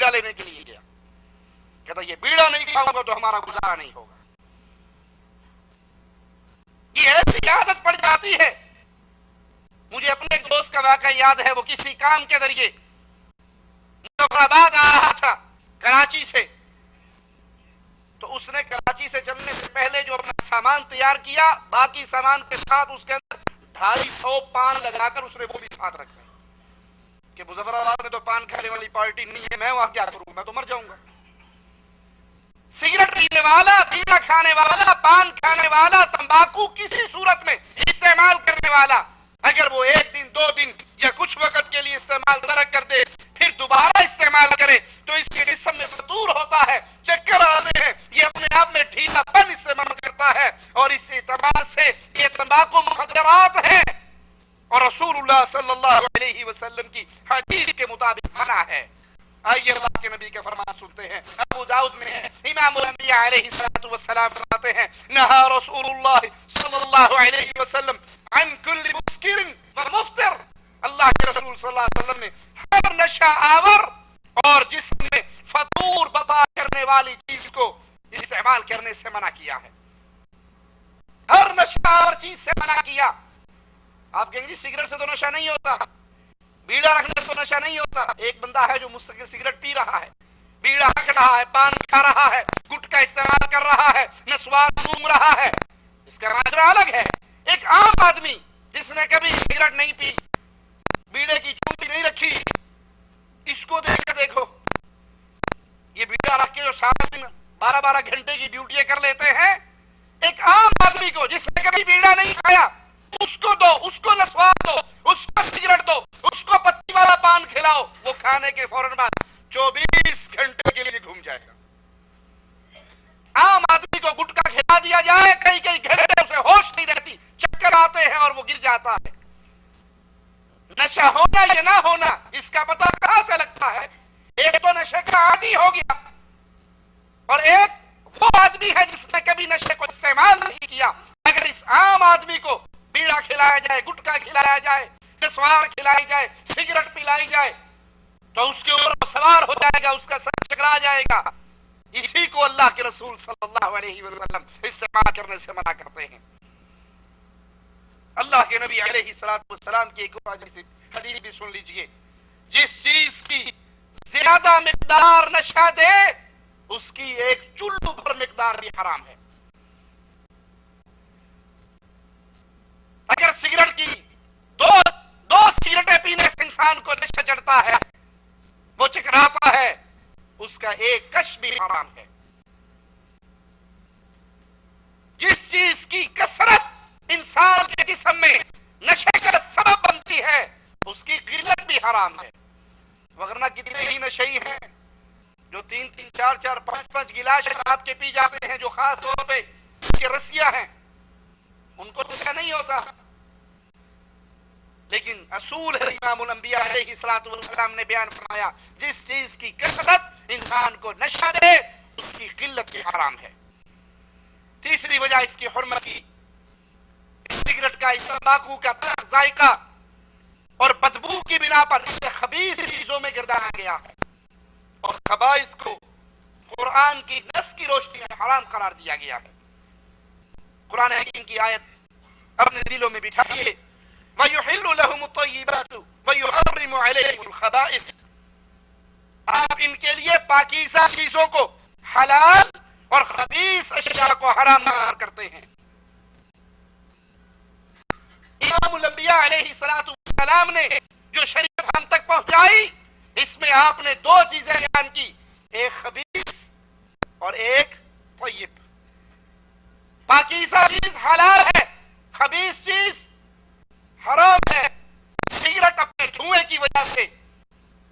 بیڑا لینے کے لیے گیا، کہتا یہ بیڑا نہیں کھاؤں گا تو ہمارا گزارا نہیں ہوگا۔ یہ ایسی عادت پڑ جاتی ہے۔ مجھے اپنے ایک دوست کا واقعہ یاد ہے، وہ کسی کام کے ذریعے مظفر آباد آ رہا تھا کراچی سے، تو اس نے کراچی سے چلنے سے پہلے جو اپنا سامان تیار کیا، باقی سامان کے ساتھ اس کے اندر 250 پان لگا کر اس نے وہ بھی ساتھ رکھا کہ مظفر آباد میں تو پان کھانے والی پارٹی نہیں ہے، میں وہاں کیا کروں، میں تو مر جاؤں گا۔ سگریٹ پینے والا، بیڑا کھانے والا، پان کھانے والا، تمباکو کسی صورت میں استعمال کرنے والا، اگر وہ ایک دن 2 دن یا کچھ وقت کے لیے استعمال ترک کر دے، پھر دوبارہ استعمال کرے تو اس کے جسم میں فطور ہوتا ہے، چکر آتے ہیں، یہ اپنے آپ میں ڈھیلا پن استعمال کرتا ہے، اور اس اعتبار سے یہ تمباکو مخدرات ہیں اور رسول اللہ صلی اللہ علیہ وسلم کی حدیث کے مطابق منع ہے۔ آئیے اللہ کے نبی کے فرمان سنتے ہیں، ابو داؤد میں ہے، امام الانبیاء علیہ الصلوۃ والسلام فرماتے ہیں، نہا رسول اللہ صلی اللہ علیہ وسلم عن کل مسکر ومفتر، اللہ کے رسول صلی اللہ علیہ وسلم نے ہر نشہ آور اور جسم میں فطور بپا کرنے والی چیز کو استعمال کرنے سے منع کیا ہے، ہر نشہ آور چیز سے منع کیا۔ آپ کہیں گے سگریٹ سے تو نشہ نہیں ہوتا، بیڑا رکھنے سے تو نشہ نہیں ہوتا۔ ایک بندہ ہے جو مستقل سگریٹ پی رہا ہے، بیڑا رکھ رہا ہے، پان کھا رہا ہے، گٹکا استعمال کر رہا ہے، نسوار گھوم رہا ہے، اس کا معاشرہ الگ ہے۔ ایک عام آدمی جس نے کبھی سگریٹ نہیں پی، بیڑے کی چونٹی نہیں رکھی، اس کو دیکھ کے دیکھو، یہ بیڑا رکھ کے جو سارا دن 12 گھنٹے کی ڈیوٹیاں کر لیتے ہیں، ایک عام آدمی کو جس نے کبھی بیڑا نہیں کھایا، اس کو دو، اس کو نسوار دو، اس کو سگریٹ دو، اس کو پتی والا پان کھلاؤ، وہ کھانے کے فوراً بعد 24 گھنٹے کے لیے گھوم جائے گا۔ عام آدمی کو گٹکا کھلا دیا جائے، کئی گھنٹے اسے ہوش نہیں رہتی، چکر آتے ہیں اور وہ گر جاتا ہے۔ نشہ ہونا یا نہ ہونا اس کا پتہ کہاں سے لگتا ہے؟ ایک تو نشے کا عادی ہو گیا، اور ایک وہ آدمی ہے جس نے کبھی نشے کو استعمال نہیں کیا۔ اگر اس عام آدمی کو بیڑا کھلایا جائے، گٹکا کھلایا جائے، نسوار کھلائی جائے، سگریٹ پلائی جائے تو اس کے اوپر سوار ہو جائے گا، اس کا سر چکرا جائے گا۔ اسی کو اللہ کے رسول صلی اللہ علیہ وسلم استعمال کرنے سے منع کرتے ہیں۔ اللہ کے نبی علیہ الصلوۃ والسلام کی ایک حدیث بھی سن لیجئے، جس چیز کی زیادہ مقدار نشہ دے اس کی ایک چلو بھر مقدار بھی حرام ہے۔ اگر سگریٹ کی دو سگریٹیں پینے سے انسان کو نشہ چڑھتا ہے، وہ چکراتا ہے، اس کا ایک کش بھی حرام ہے۔ جس چیز کی کثرت انسان کے جسم میں نشے کا سبب بنتی ہے، اس کی قلت بھی حرام ہے۔ وگرنہ کتنے ہی نشئی ہیں جو 3 4 5 گلاس شراب کے پی جاتے ہیں، جو خاص طور پہ کے رسیاں ہیں، ان کو نشہ نہیں ہوتا، لیکن اصول ہے امام الانبیاء علیہ الصلوۃ والسلام نے بیان فرمایا، جس چیز کی کثرت انسان کو نشہ دے اس کی قلت بھی حرام ہے۔ تیسری وجہ اس کی حرمت کی، سگریٹ کا، اس تمباکو کا تلخ ذائقہ اور بدبو کی بنا پر اسے خبیث چیزوں میں گردانا گیا ہے، اور خبائث کو قرآن کی نص کی روشنی میں حرام قرار دیا گیا ہے۔ قرآن حکیم کی آیت اپنے دلوں میں بٹھائیے، وَيُحِلُّ لَهُمُ الطَّيِّبَاتُ وَيُحَرِّمُ عَلَيْهِمُ الْخَبَائِثَ، آپ ان کے لیے پاکیزہ چیزوں کو حلال اور خبیث اشیاء کو حرام قرار کرتے ہیں۔ امام الانبیاء علیہ الصلوۃ والسلام نے جو شریعت ہم تک پہنچائی، اس میں آپ نے 2 چیزیں بیان کی، ایک خبیث اور ایک طیب۔ پاکیزہ چیز حلال ہے، خبیث چیز حرام ہے۔ سگریٹ اپنے دھوئیں کی وجہ سے،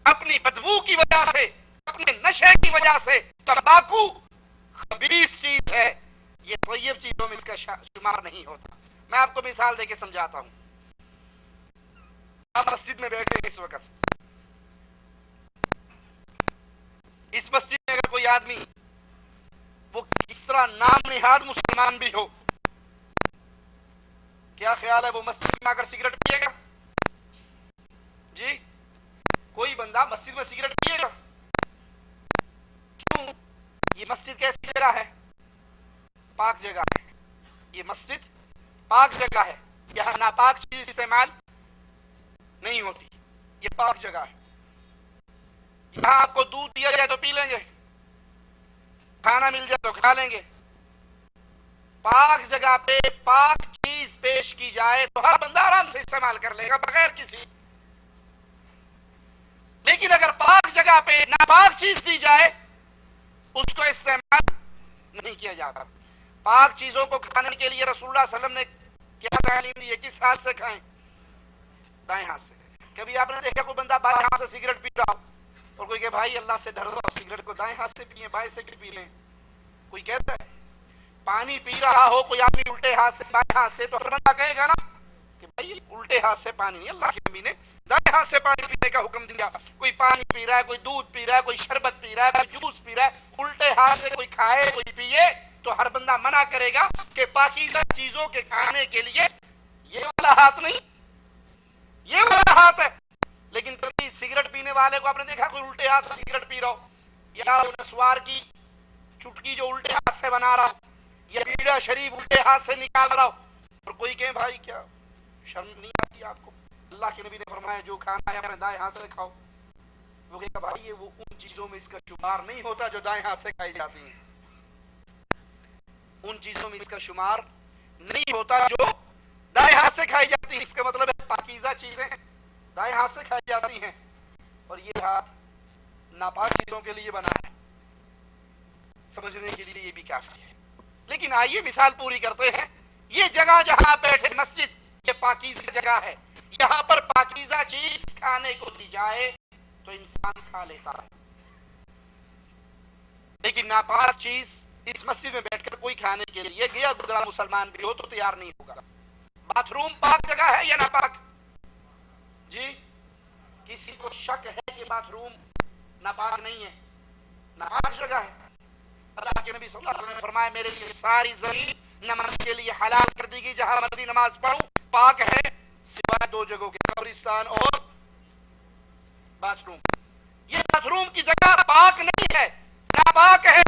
اپنی بدبو کی وجہ سے، اپنے نشے کی وجہ سے تمباکو خبیث چیز ہے، یہ طیب چیزوں میں اس کا شمار نہیں ہوتا۔ میں آپ کو مثال دے کے سمجھاتا ہوں۔ آپ مسجد میں بیٹھے ہیں اس وقت، اس مسجد میں اگر کوئی آدمی وہ کس طرح نام نہاد مسلمان بھی ہو، کیا خیال ہے وہ مسجد میں آ کر سگریٹ پیے گا؟ جی، کوئی بندہ مسجد میں سگریٹ پیے گا؟ مسجد کیسی جگہ ہے؟ پاک جگہ ہے. یہ مسجد پاک جگہ ہے، یہاں ناپاک چیز استعمال نہیں ہوتی. یہ پاک جگہ ہے. یہاں آپ کو دودھ دیا جائے تو پی لیں گے، کھانا مل جائے تو کھا لیں گے. پاک جگہ پہ پاک چیز پیش کی جائے تو ہر بندہ آرام سے استعمال کر لے گا بغیر کسی. لیکن اگر پاک جگہ پہ ناپاک چیز دی جائے اس کو استعمال نہیں کیا جاتا. پاک چیزوں کو کھانے کے لیے رسول اللہ صلی اللہ علیہ وسلم نے کیا تعلیم دی ہے؟ کس ہاتھ سے کھائیں؟ دائیں ہاتھ سے. کبھی آپ نے دیکھا کوئی بندہ بائیں ہاتھ سے سگریٹ پی رہا ہو اور کوئی کہ بھائی اللہ سے ڈرو سگریٹ کو دائیں ہاتھ سے پیئیں، بائیں سے پی لیں؟ کوئی کہتا ہے؟ پانی پی رہا ہو کوئی آدمی الٹے ہاتھ سے بائیں ہاتھ سے تو ہر بندہ کہے گا نا کہ بھائی الٹے ہاتھ سے پانی نہیں، اللہ کے نبی نے دائیں ہاتھ سے پانی پینے کا حکم دیا. کوئی پانی پی رہا ہے، کوئی دودھ پی رہا ہے، کوئی شربت پی رہا ہے، کوئی جوس پی رہا ہے، الٹے ہاتھ سے کوئی کھائے کوئی پیے تو ہر بندہ منع کرے گا کہ پاکیزہ چیزوں کے کھانے کے لیے یہ والا ہاتھ نہیں، یہ والا ہاتھ ہے. لیکن کبھی سگریٹ پینے والے کو آپ نے دیکھا کوئی الٹے ہاتھ سے سگریٹ پی رہا ہو، یا نسوار کی چٹکی جو الٹے ہاتھ سے بنا رہا ہو، یا بیڑا شریف الٹے ہاتھ سے نکال رہا ہو، اور کوئی کہے بھائی کیا شرم نہیں آتی آپ کو؟ اللہ کے نبی نے فرمایا جو کھانا ہے اپنے دائیں ہاتھ سے کھاؤ. وہ کہے بھائی یہ وہ ان چیزوں میں اس کا شمار نہیں ہوتا جو دائیں ہاتھ سے کھائی جاتی ہیں. ان چیزوں میں اس کا شمار نہیں ہوتا جو دائیں ہاتھ سے کھائی جاتی ہیں. اس کا مطلب ہے پاکیزہ چیزیں دائیں ہاتھ سے کھائی جاتی ہیں اور یہ ہاتھ ناپاک چیزوں کے لیے بنا ہے. سمجھنے کے لیے یہ بھی کافی ہے. لیکن آئیے مثال پوری کرتے ہیں. یہ جگہ جہاں بیٹھے مسجد یہ پاکیزہ جگہ ہے. یہاں پر پاکیزہ چیز کھانے کو دی جائے تو انسان کھا لیتا ہے. لیکن ناپاک چیز اس مسجد میں بیٹھ کر کوئی کھانے کے لیے گیا گزرا مسلمان بھی ہو تو تیار نہیں ہوگا. باتھ روم پاک جگہ ہے یا ناپاک؟ جی کسی کو شک ہے کہ باتھ روم ناپاک نہیں ہے؟ ناپاک جگہ ہے. اللہ کے نبی صلی اللہ علیہ وسلم نے فرمایا میرے لیے ساری زمین نماز کے لیے حلال کر دی گئی، جہاں مرضی نماز پڑھوں پاک ہے سوائے دو جگہوں کے، قبرستان اور باتھ روم. یہ باتھ روم کی جگہ پاک نہیں ہے، ناپاک ہے.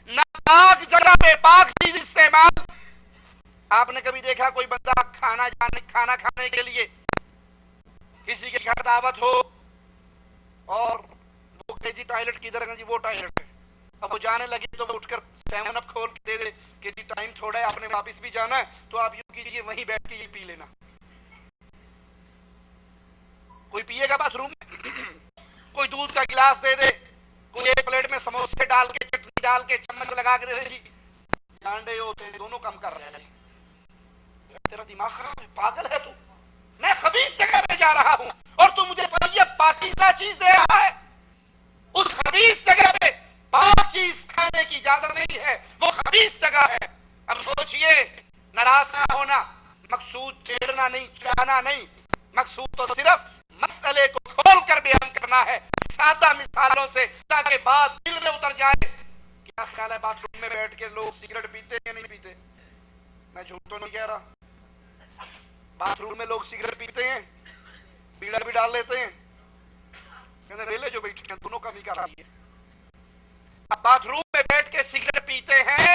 ناپاک جگہ پہ پاک چیز استعمال. آپ نے کبھی دیکھا کوئی بندہ کھانا کھانے کے لیے کسی کے گھر دعوت ہو اور وہ کہ جی ٹوائلٹ کدھر ہے؟ جی وہ ٹوائلٹ ہے. اب وہ جانے لگے تو وہ اٹھ کر 7 اپ کھول کے دے دے کہ جی ٹائم تھوڑا ہے آپ نے واپس بھی جانا ہے تو آپ یوں کیجیے وہیں بیٹھ کے یہ پی لینا. کوئی پیے گا باتھ روم میں؟ کوئی دودھ کا گلاس دے دے، کوئی ایک پلیٹ میں سموسے ڈال کے چٹنی ڈال کے چمچ لگا کے دے دے، جی ڈانڈے ہوتے دونوں کم کر رہے ہیں. تیرا دماغ خراب ہے، پاگل ہے تو. میں خبیث جگہ پہ جا رہا ہوں اور تو مجھے طیب پاکیزہ چیز دے رہا ہے. اس خبیث جگہ پہ پاک چیز کھانے کی اجازت نہیں ہے، وہ خبیث جگہ ہے. اب سوچئے ناراض نہ ہونا، مقصود چھیڑنا نہیں چڑھانا نہیں، مقصود تو صرف مسئلے کو کھول کر بیان کرنا ہے سادہ مثالوں سے تاکہ بات دل میں اتر جائے. کیا خیال ہے باتھ روم میں بیٹھ کے لوگ سگریٹ پیتے ہیں یا نہیں پیتے؟ میں جھوٹ تو نہیں کہہ رہا. باتھ روم میں لوگ سگریٹ پیتے ہیں، بیڑا بھی ڈال لیتے ہیں. ریلے جو بیٹھے ہیں دونوں کا بھی کر رہی ہے. اب باتھ روم میں بیٹھ کے سگریٹ پیتے ہیں،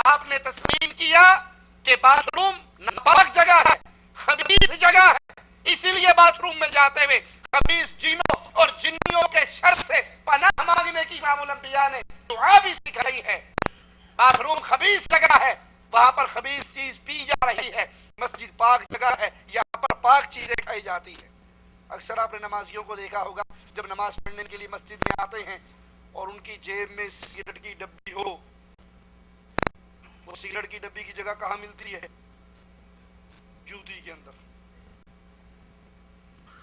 آپ نے تسلیم کیا کہ باتھ روم ناپاک جگہ ہے، خبیث جگہ ہے. اسی لیے باتھ روم میں جاتے ہوئے خبیث جنوں اور جنیوں کے شر سے پناہ مانگنے کی امام الانبیاء نے دعا بھی سکھائی ہے. باتھ روم خبیث جگہ ہے، وہاں پر خبیث چیز پی جا رہی ہے. مسجد پاک جگہ ہے، یہاں پر پاک چیزیں کھائی جاتی ہے. اکثر آپ نے نمازیوں کو دیکھا ہوگا جب نماز پڑھنے کے لیے مسجد میں آتے ہیں اور ان کی جیب میں سگریٹ کی ڈبی ہو. وہ سگریٹ کی ڈبی کی جگہ کہاں ملتی ہے؟ جوتی کے اندر.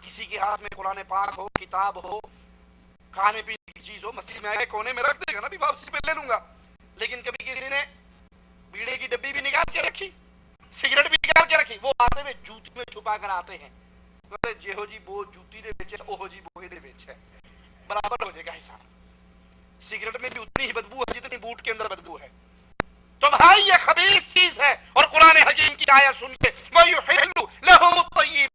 کسی کے ہاتھ میں قرآن پاک ہو، کتاب ہو، کھانے پینے کی چیز ہو، مسجد میں آئے کونے میں رکھ دے گا نا بھی واپسی پہ لے لوں گا. لیکن کبھی کسی نے بیڑے کی ڈبی بھی نکال کے رکھی، سگریٹ بھی نکال کے رکھی، وہ آتے ہوئے جوتی میں چھپا کر آتے ہیں. جہو جی بو جوتی دے وچ ہے اوہو جی بوہے دے وچ ہے، برابر ہو جائے گا حساب. سگریٹ میں بھی اتنی ہی بدبو ہے جتنی بوٹ کے اندر بدبو ہے. تو بھائی یہ خبیث چیز ہے اور قرآن حکیم کی آیت سن کے وَيُحِلُّ لَهُمُ الطَّيِّبَاتِ